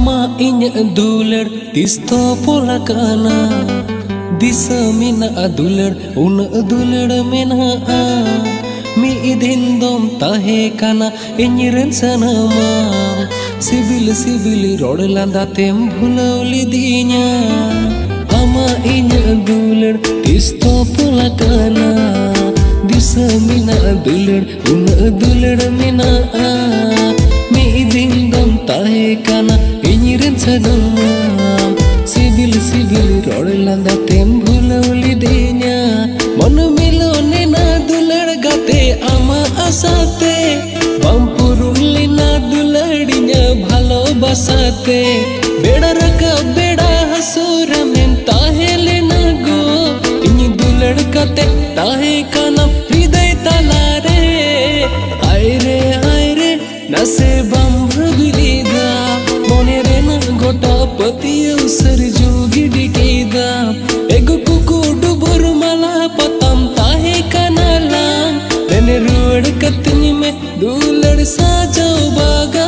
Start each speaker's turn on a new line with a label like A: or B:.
A: Ama inya dular tisto pola kana disa mina dular una dular mena mi idin dom tahe kana inyiren sanama sibil sibil rod landa tem bhulauli dinya ama inya dular tisto pola kana disa mina dular una dular mena mi idin dom tahe kana inyiren sanama sibil sibil rod landa tem bhulauli dinya मन मिलोने ना दुलड़ गाते आमा आसाते बमपुरुली ना दुलड़िया भालो बसाते बेड़ा रका बेड़ा हसूर में ताहेले ना गो इन्हीं दुलड़ गाते ताहे काना हृदय तलारे आय रे नसे बम भबिलीदा मोने रे ना गोटा पति उसर जोगी डिकेदा एगो कुकु डुबुर माला पतम ताहे कनाला तेने रुड़ कतनी में दुलड़ साजो बागा।